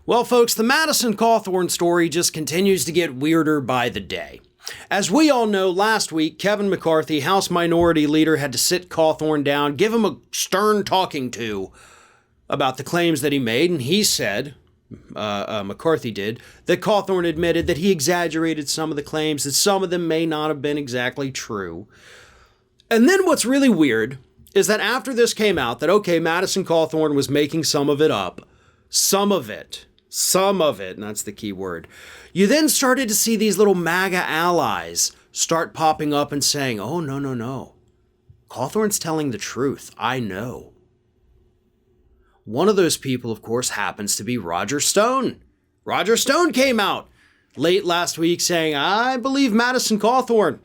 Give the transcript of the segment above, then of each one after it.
Well, folks, the Madison Cawthorn story just continues to get weirder by the day. As we all know, last week, Kevin McCarthy, House Minority Leader, had to sit Cawthorn down, give him a stern talking to about the claims that he made, and he said, McCarthy did, that Cawthorn admitted that he exaggerated some of the claims, that some of them may not have been exactly true. And then what's really weird is that after this came out, that, okay, Madison Cawthorn was making some of it up, some of it, and that's the key word. You then started to see these little Maga allies start popping up and saying, oh, no. Cawthorn's telling the truth. I know. One of those people, of course, happens to be Roger Stone. Roger Stone came out late last week saying, I believe Madison Cawthorn.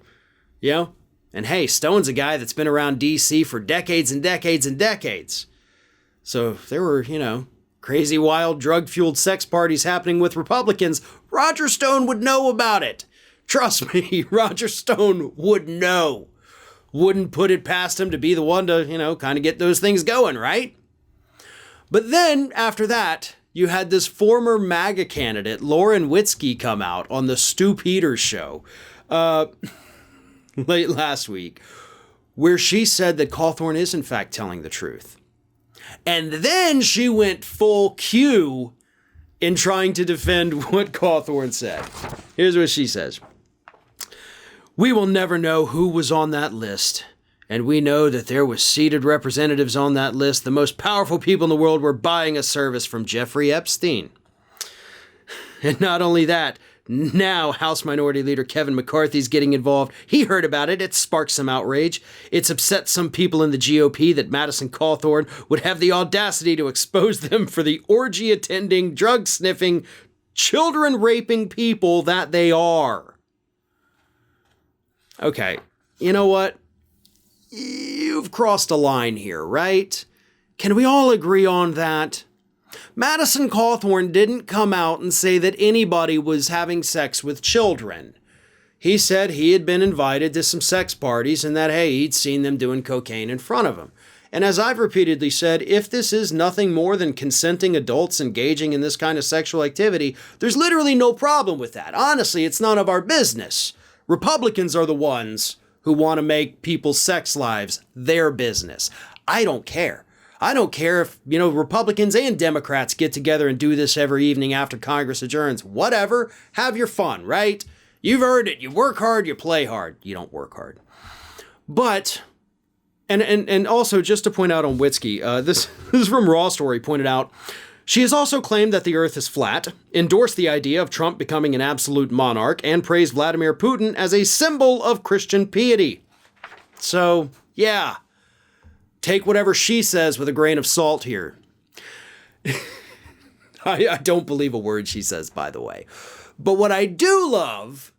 And hey, Stone's a guy that's been around D.C. for decades and decades and decades. So if there were, crazy, wild, drug-fueled sex parties happening with Republicans, Roger Stone would know about it. Trust me, Roger Stone would know. Wouldn't put it past him to be the one to, kind of get those things going, right? But then, after that, you had this former MAGA candidate, Lauren Witzke, come out on the Stu Peters show late last week, where she said that Cawthorn is, in fact, telling the truth. And then she went full Q in trying to defend what Cawthorn said. Here's what she says. We will never know who was on that list. And we know that there was seated representatives on that list. The most powerful people in the world were buying a service from Jeffrey Epstein. And not only that, now House Minority Leader Kevin McCarthy's getting involved. He heard about it. It sparked some outrage. It's upset some people in the GOP that Madison Cawthorn would have the audacity to expose them for the orgy-attending, drug-sniffing, children-raping people that they are. Okay, you know what? You've crossed a line here, right? Can we all agree on that? Madison Cawthorn didn't come out and say that anybody was having sex with children. He said he had been invited to some sex parties and that, hey, he'd seen them doing cocaine in front of him. And as I've repeatedly said, if this is nothing more than consenting adults engaging in this kind of sexual activity, there's literally no problem with that. Honestly, it's none of our business. Republicans are the ones who want to make people's sex lives their business. I don't care. I don't care if, Republicans and Democrats get together and do this every evening after Congress adjourns. Whatever. Have your fun, right? You've earned it. You work hard, you play hard. You don't work hard. But, and also just to point out on Witzke, this is from Raw Story, pointed out, she has also claimed that the earth is flat, endorsed the idea of Trump becoming an absolute monarch, and praised Vladimir Putin as a symbol of Christian piety. So, yeah. Take whatever she says with a grain of salt here. I don't believe a word she says, by the way. But what I do love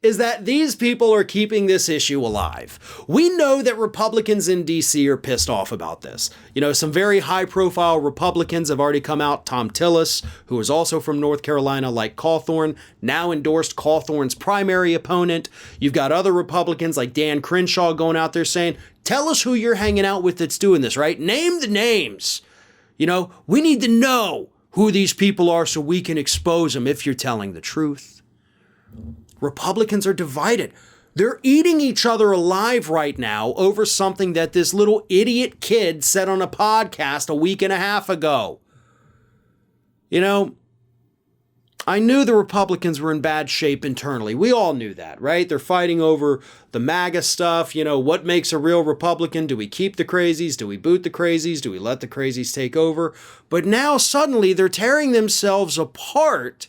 is that these people are keeping this issue alive. We know that Republicans in D.C. are pissed off about this. Some very high-profile Republicans have already come out. Tom Tillis, who is also from North Carolina, like Cawthorn, now endorsed Cawthorn's primary opponent. You've got other Republicans like Dan Crenshaw going out there saying, tell us who you're hanging out with that's doing this, right? Name the names. We need to know who these people are so we can expose them if you're telling the truth. Republicans are divided. They're eating each other alive right now over something that this little idiot kid said on a podcast a week and a half ago. I knew the Republicans were in bad shape internally. We all knew that, right? They're fighting over the MAGA stuff. What makes a real Republican? Do we keep the crazies? Do we boot the crazies? Do we let the crazies take over? But now suddenly they're tearing themselves apart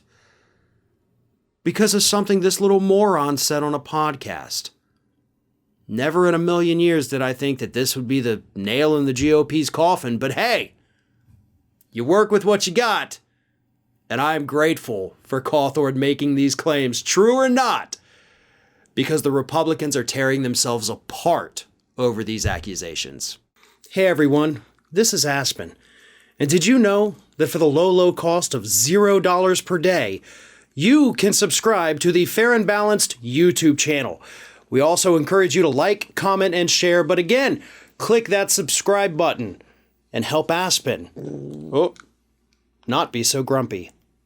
because of something this little moron said on a podcast. Never in a million years did I think that this would be the nail in the GOP's coffin, but hey, you work with what you got. And I'm grateful for Cawthorn making these claims, true or not, because the Republicans are tearing themselves apart over these accusations. Hey everyone, this is Aspen. And did you know that for the low cost of $0 per day, you can subscribe to the Fair and Balanced YouTube channel. We also encourage you to like, comment, and share. But again, click that subscribe button and help Aspen not be so grumpy.